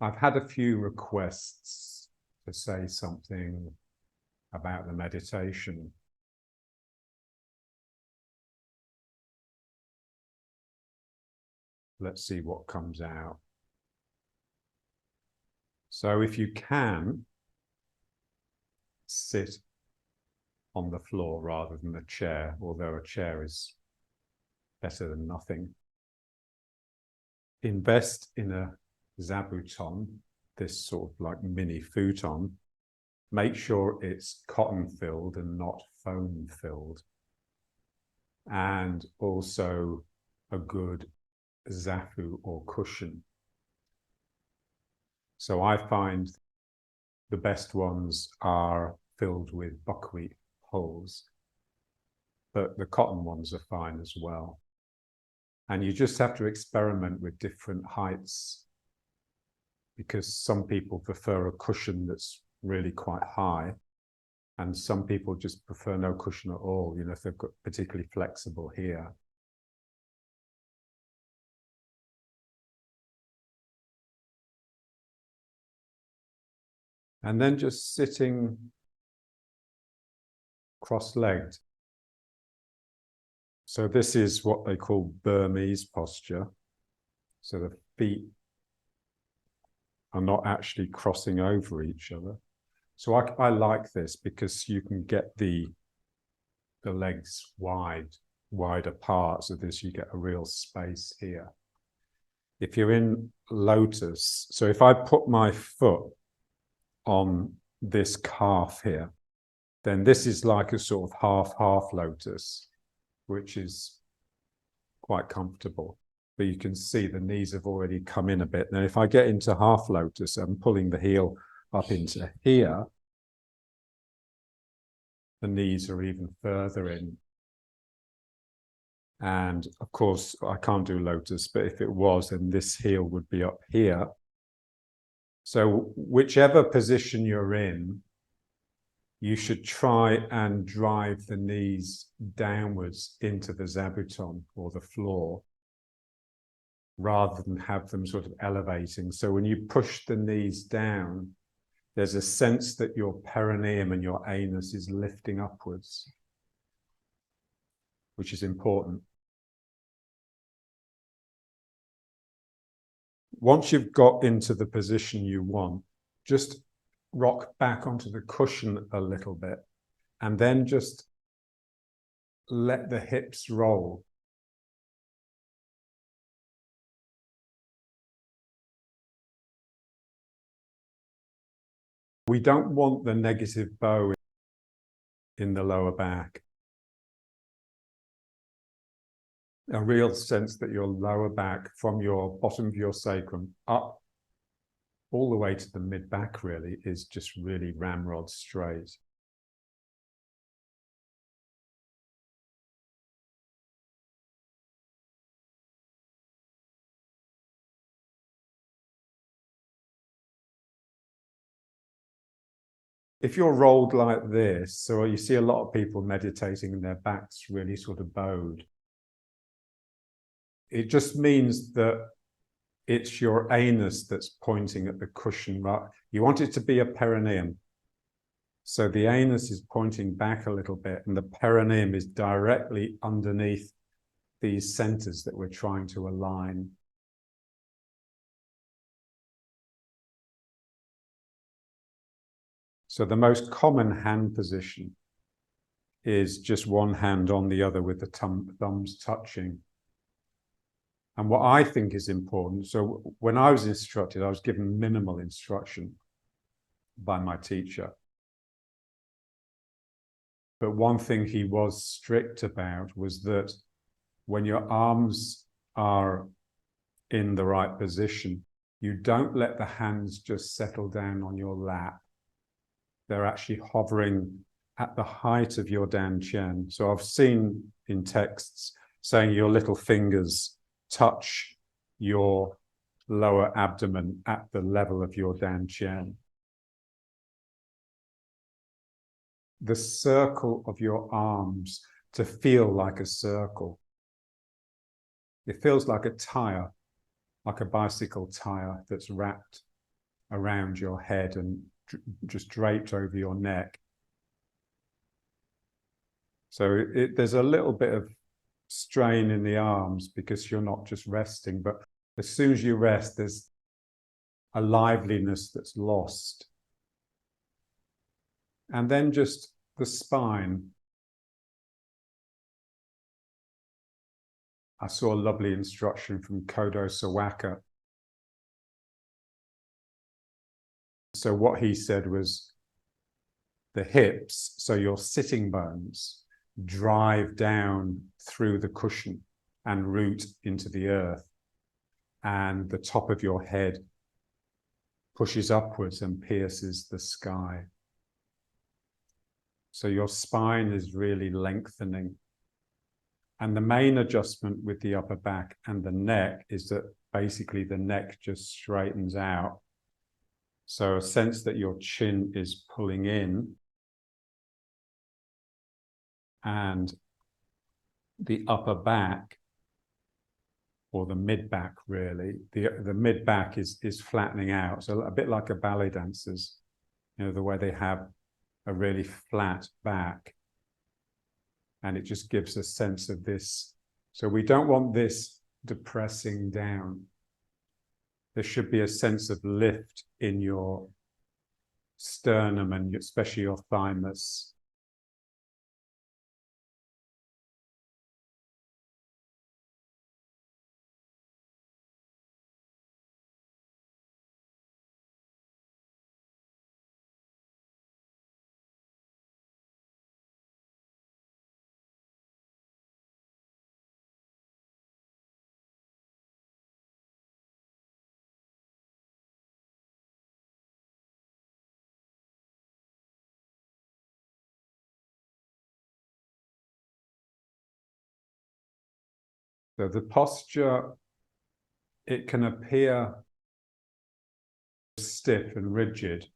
I've had a few requests to say something about the meditation. Let's see what comes out. So if you can, sit on the floor rather than a chair, although a chair is better than nothing. Invest in a zabuton, this sort of like mini futon. Make sure it's cotton filled and not foam filled. And also a good zafu or cushion. So I find the best ones are filled with buckwheat hulls, but the cotton ones are fine as well. And you just have to experiment with different heights, because some people prefer a cushion that's really quite high, and some people just prefer no cushion at all, you know, if they've got particularly flexible here. And then just sitting cross-legged. So this is what they call Burmese posture. So the feet are not actually crossing over each other. So I like this because you can get the legs wide apart. So this, you get a real space here. If you're in lotus, so if I put my foot on this calf here, then this is like a sort of half lotus, which is quite comfortable. But you can see the knees have already come in a bit. Now, if I get into half lotus, I'm pulling the heel up into here, the knees are even further in. And of course, I can't do lotus, but if it was, then this heel would be up here. So whichever position you're in, you should try and drive the knees downwards into the zabuton or the floor, rather than have them sort of elevating. So when you push the knees down, there's a sense that your perineum and your anus is lifting upwards, which is important. Once you've got into the position you want, just rock back onto the cushion a little bit, and then just let the hips roll. We don't want the negative bow in the lower back. A real sense that your lower back, from your bottom of your sacrum up all the way to the mid back, really is just really ramrod straight. If you're rolled like this, so you see a lot of people meditating and their backs really sort of bowed, it just means that it's your anus that's pointing at the cushion. You want it to be a perineum. So the anus is pointing back a little bit, and the perineum is directly underneath these centers that we're trying to align. So the most common hand position is just one hand on the other with the thumbs touching. And what I think is important, so when I was instructed, I was given minimal instruction by my teacher. But one thing he was strict about was that when your arms are in the right position, you don't let the hands just settle down on your lap. They're actually hovering at the height of your dantian. So I've seen in texts saying your little fingers touch your lower abdomen at the level of your dantian. The circle of your arms to feel like a circle. It feels like a tire, like a bicycle tire that's wrapped around your head and just draped over your neck. So there's a little bit of strain in the arms because you're not just resting, but as soon as you rest, there's a liveliness that's lost. And then just the spine. I saw a lovely instruction from Kodo Sawaka. So what he said was the hips, so your sitting bones, drive down through the cushion and root into the earth. And the top of your head pushes upwards and pierces the sky. So your spine is really lengthening. And the main adjustment with the upper back and the neck is that basically the neck just straightens out. So a sense that your chin is pulling in and the upper back, or the mid back really, the mid back is flattening out. So a bit like a ballet dancer's, you know, the way they have a really flat back. And it just gives a sense of this. So we don't want this depressing down. There should be a sense of lift in your sternum and especially your thymus. So the posture, it can appear stiff and rigid,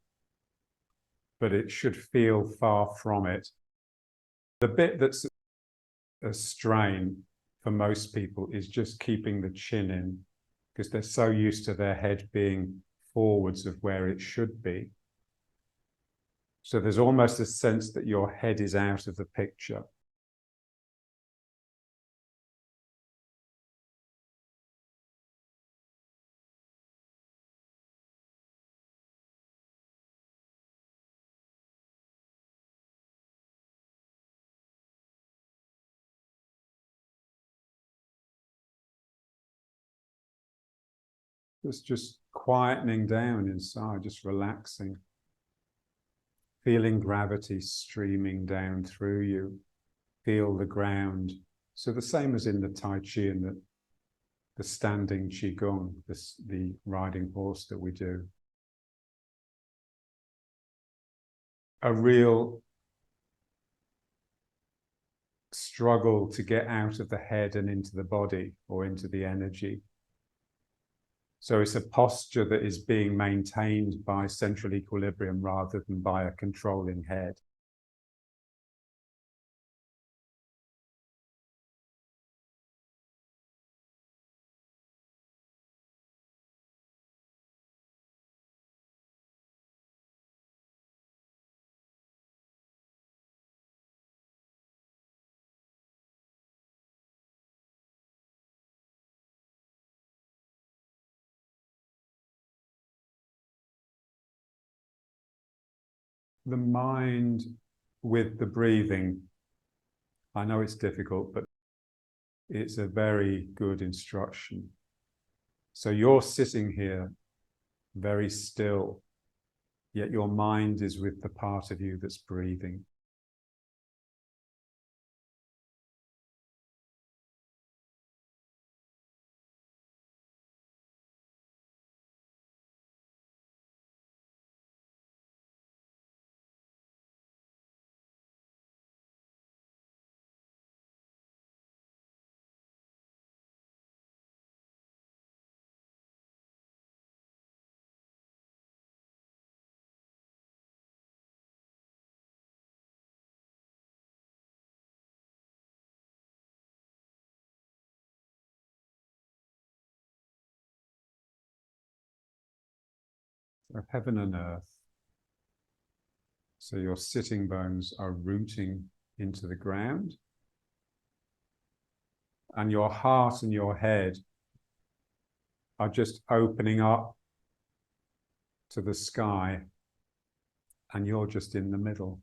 but it should feel far from it. The bit that's a strain for most people is just keeping the chin in, because they're so used to their head being forwards of where it should be. So there's almost a sense that your head is out of the picture. It's just quietening down inside, just relaxing. Feeling gravity streaming down through you. Feel the ground. So the same as in the Tai Chi and the standing Qigong, the riding horse that we do. A real struggle to get out of the head and into the body or into the energy. So it's a posture that is being maintained by central equilibrium rather than by a controlling head. The mind with the breathing, I know it's difficult, but it's a very good instruction. So you're sitting here very still, yet your mind is with the part of you that's breathing. of heaven and earth. So your sitting bones are rooting into the ground, and your heart and your head are just opening up to the sky, and you're just in the middle.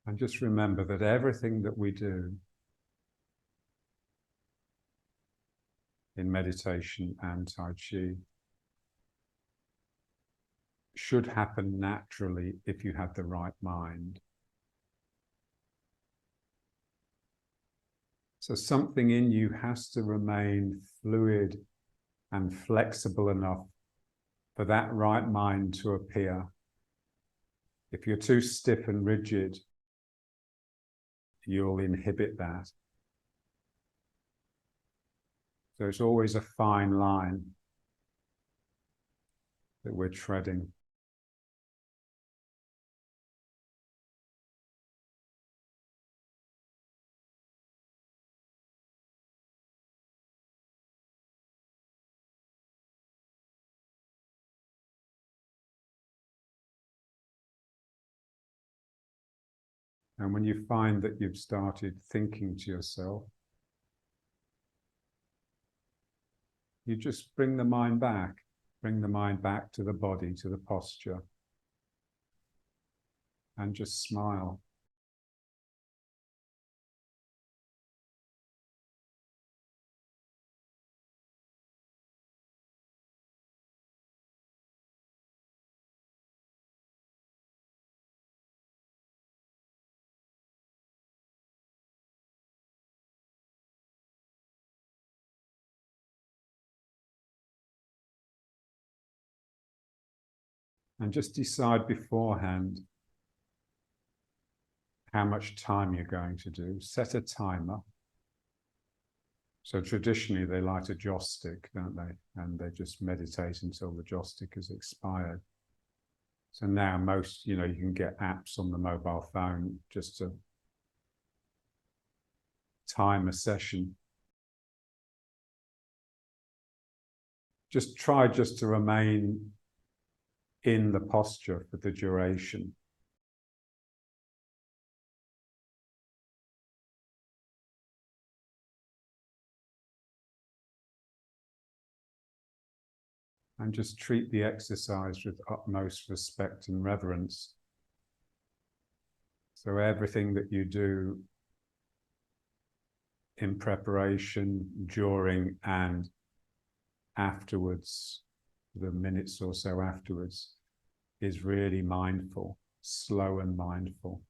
And just remember that everything that we do in meditation and Tai Chi should happen naturally if you have the right mind. So something in you has to remain fluid and flexible enough for that right mind to appear. If you're too stiff and rigid, you'll inhibit that. So it's always a fine line that we're treading. And when you find that you've started thinking to yourself, you just bring the mind back to the body, to the posture, and just smile. And just decide beforehand how much time you're going to do. Set a timer. So traditionally they light a joss stick, don't they? And they just meditate until the joss stick has expired. So now most, you can get apps on the mobile phone just to time a session. Just try to remain in the posture for the duration. And just treat the exercise with utmost respect and reverence. So everything that you do in preparation, during, and afterwards, the minutes or so afterwards, is really mindful, slow and mindful.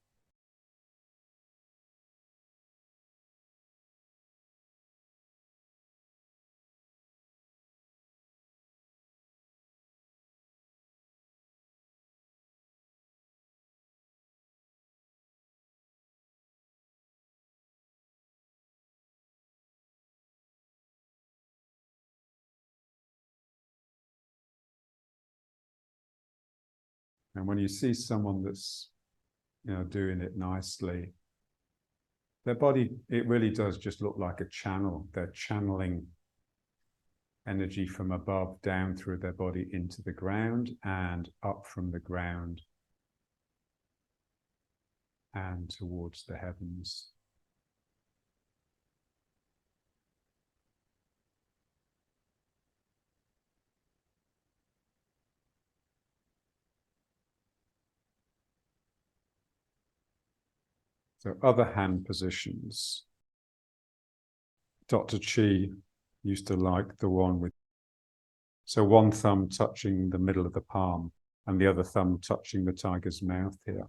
And when you see someone that's, doing it nicely, their body, it really does just look like a channel. They're channeling energy from above down through their body into the ground and up from the ground and towards the heavens. So other hand positions. Dr. Chi used to like the one with, so one thumb touching the middle of the palm and the other thumb touching the tiger's mouth here.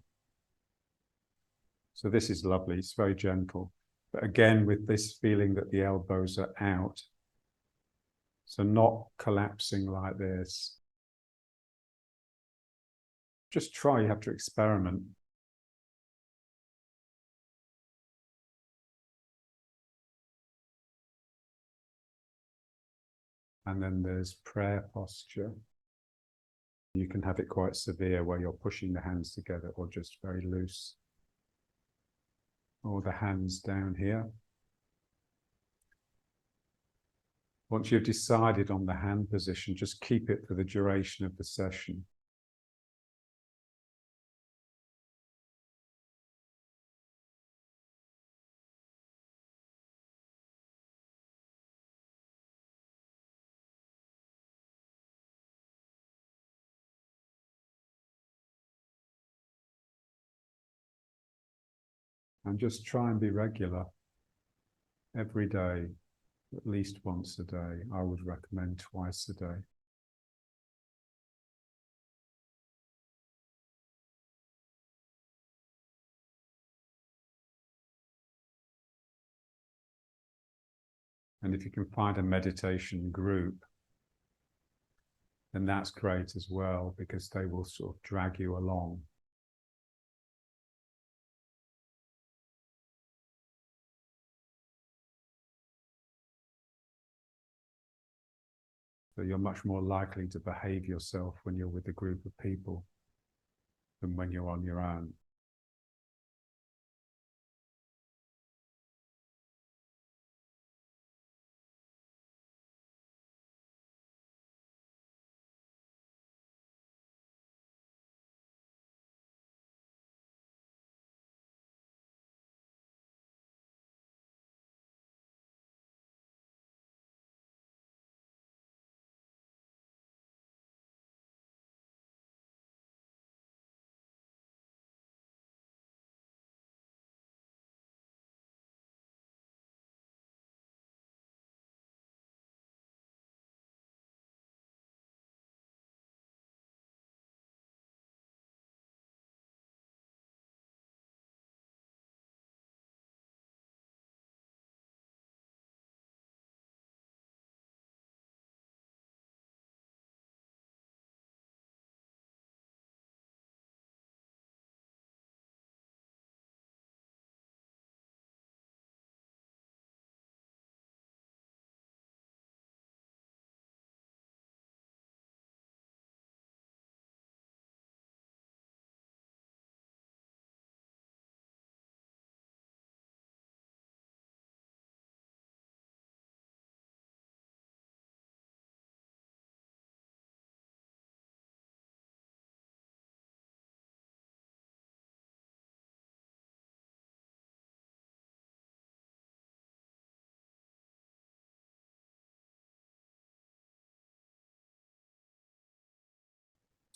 So this is lovely, it's very gentle. But again, with this feeling that the elbows are out. So not collapsing like this. Just try, you have to experiment. And then there's prayer posture. You can have it quite severe where you're pushing the hands together or just very loose. Or the hands down here. Once you've decided on the hand position, just keep it for the duration of the session. And just try and be regular every day, at least once a day. I would recommend twice a day. And if you can find a meditation group, then that's great as well, because they will sort of drag you along. So you're much more likely to behave yourself when you're with a group of people than when you're on your own.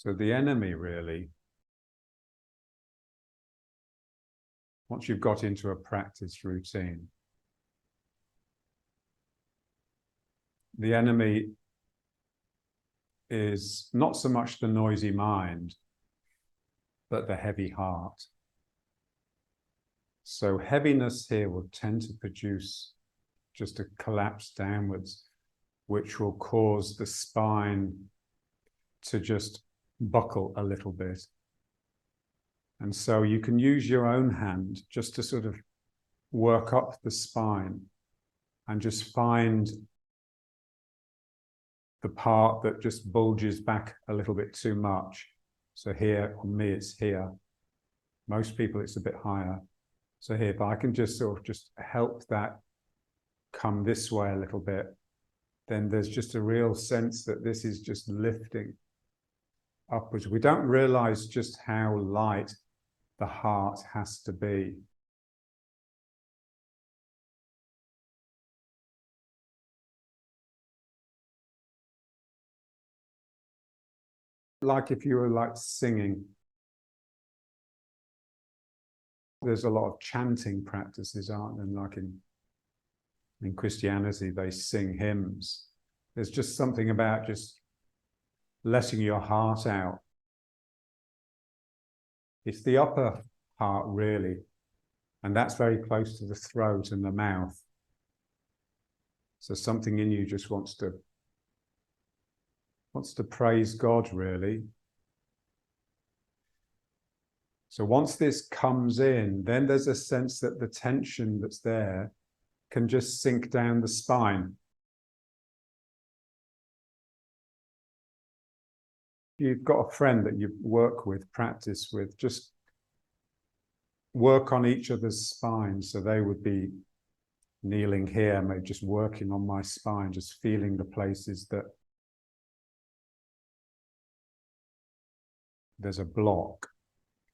So the enemy really, once you've got into a practice routine, the enemy is not so much the noisy mind, but the heavy heart. So heaviness here will tend to produce just a collapse downwards, which will cause the spine to just buckle a little bit. And so you can use your own hand just to sort of work up the spine and just find the part that just bulges back a little bit too much. So here, on me, it's here. Most people, it's a bit higher. So here, if I can just sort of just help that come this way a little bit, then there's just a real sense that this is just lifting upwards. We don't realize just how light the heart has to be. Like if you were like singing there's a lot of chanting practices, aren't there? Like in Christianity, they sing hymns. There's just something about just letting your heart out. It's the upper heart, really, and that's very close to the throat and the mouth. So something in you just wants to praise God, really. So once this comes in, then there's a sense that the tension that's there can just sink down the spine. You've got a friend that you work with, practice with, just work on each other's spine. So they would be kneeling here, maybe just working on my spine, just feeling the places that there's a block,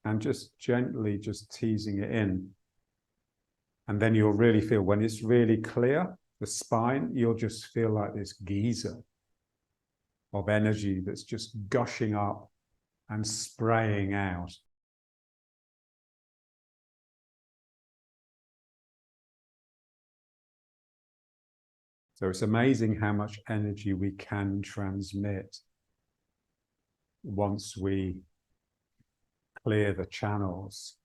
and just gently just teasing it in. And then you'll really feel, when it's really clear, the spine, you'll just feel like this geyser of energy that's just gushing up and spraying out. So it's amazing how much energy we can transmit once we clear the channels.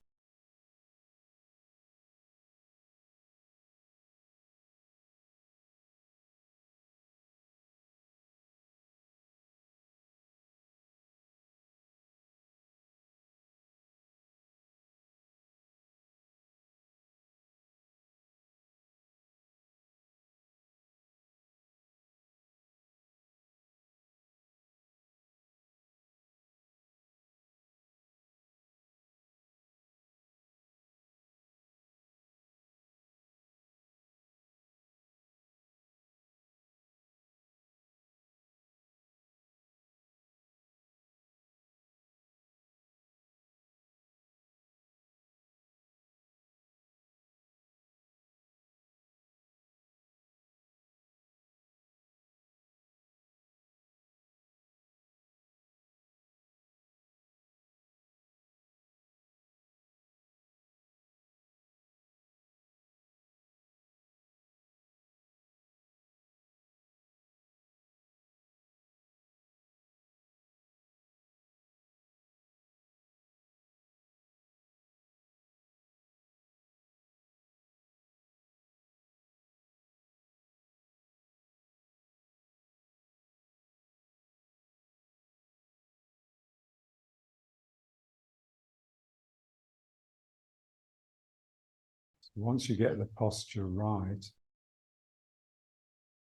Once you get the posture right,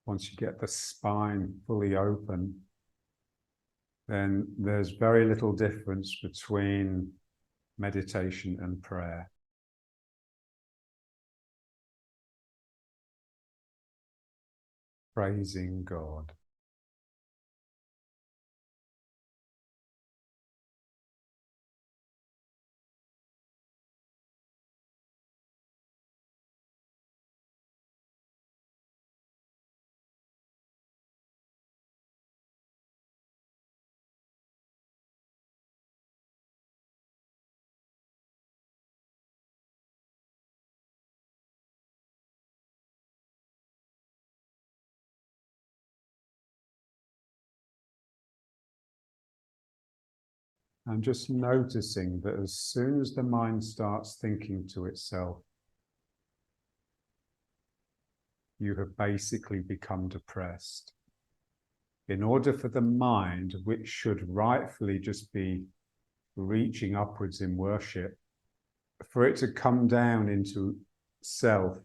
once you get the spine fully open, then there's very little difference between meditation and prayer. Praising God. And just noticing that as soon as the mind starts thinking to itself, you have basically become depressed. In order for the mind, which should rightfully just be reaching upwards in worship, for it to come down into self,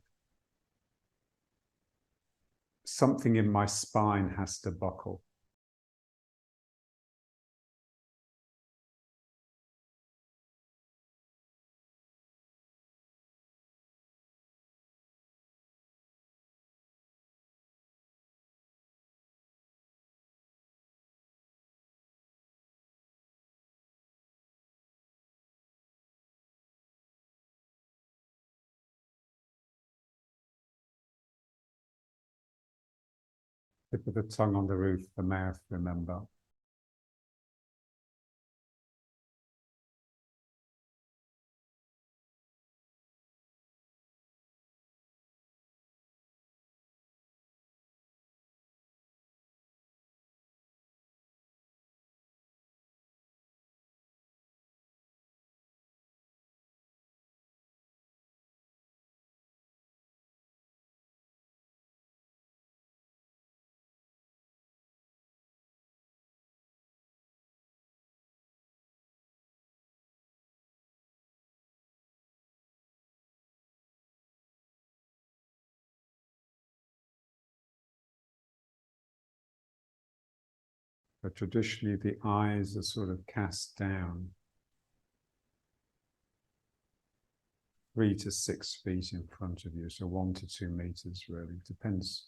something in my spine has to buckle. Tip of the tongue on the roof, the mouth, remember. But traditionally, the eyes are sort of cast down 3 to 6 feet in front of you, so 1 to 2 meters, really. Depends.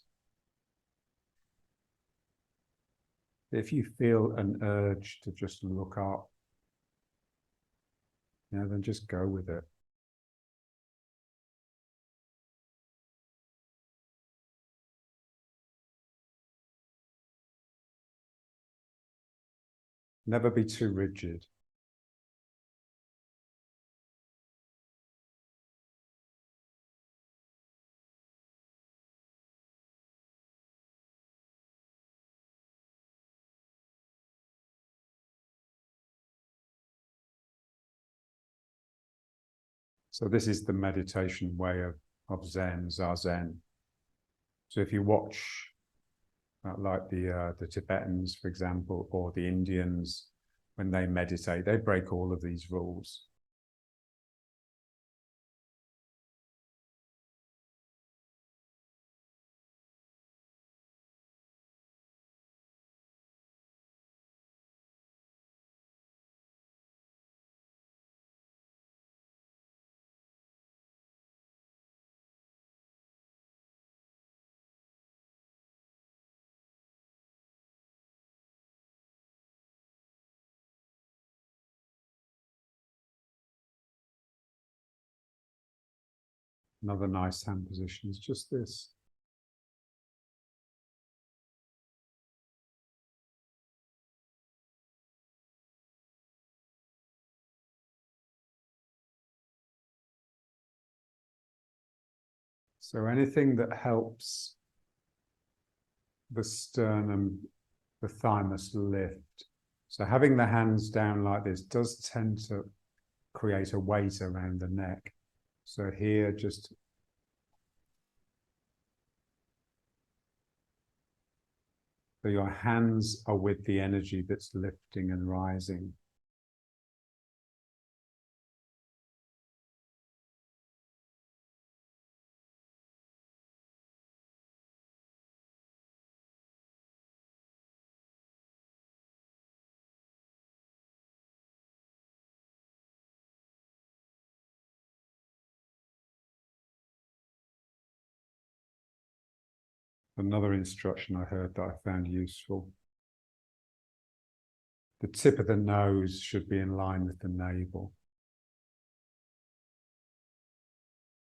If you feel an urge to just look up, then just go with it. Never be too rigid. So this is the meditation way of Zen, Zazen. So if you watch like the Tibetans, for example, or the Indians, when they meditate, they break all of these rules. Another nice hand position is just this. So anything that helps the sternum, the thymus lift. So having the hands down like this does tend to create a weight around the neck. So here, just so your hands are with the energy that's lifting and rising. Another instruction I heard that I found useful. The tip of the nose should be in line with the navel.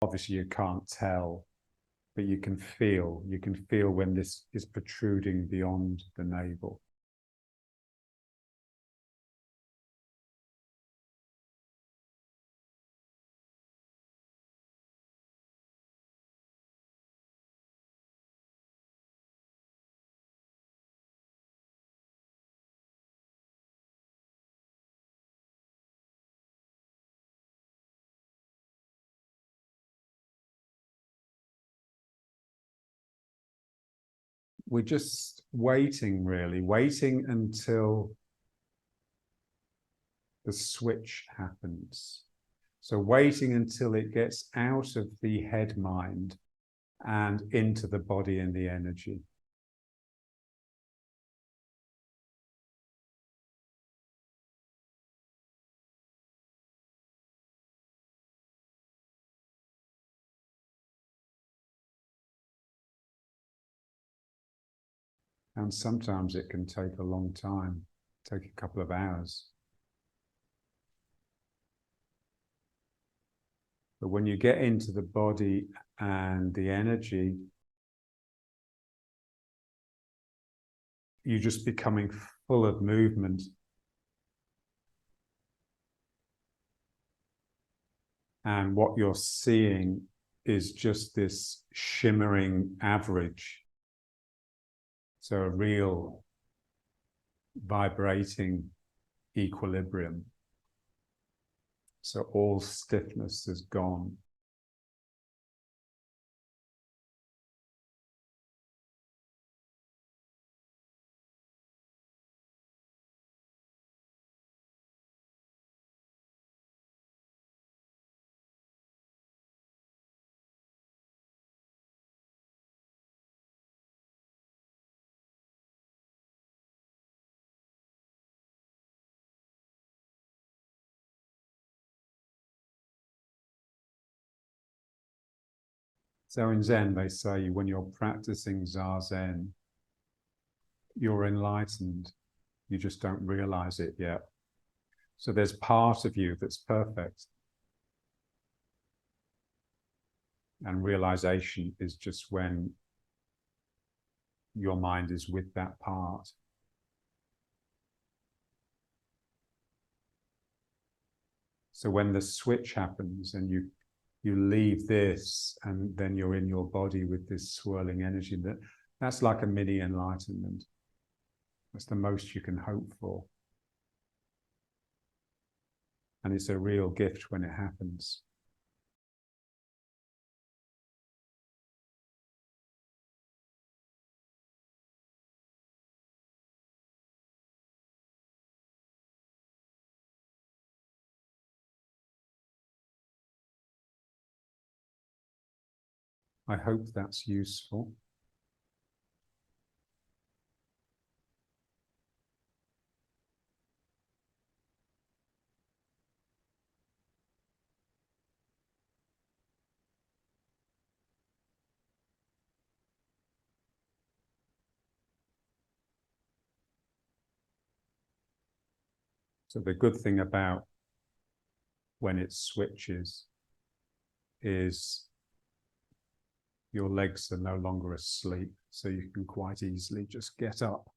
Obviously, you can't tell, but you can feel when this is protruding beyond the navel. We're just waiting, really, waiting until the switch happens. So waiting until it gets out of the head mind and into the body and the energy. And sometimes it can take a long time, take a couple of hours. But when you get into the body and the energy, you're just becoming full of movement. And what you're seeing is just this shimmering average. So a real vibrating equilibrium. So all stiffness is gone. So in Zen, they say when you're practicing Zazen, you're enlightened. You just don't realize it yet. So there's part of you that's perfect. And realization is just when your mind is with that part. So when the switch happens and you leave this and then you're in your body with this swirling energy, that's like a mini enlightenment. That's the most you can hope for. And it's a real gift when it happens. I hope that's useful. So the good thing about when it switches is your legs are no longer asleep, so you can quite easily just get up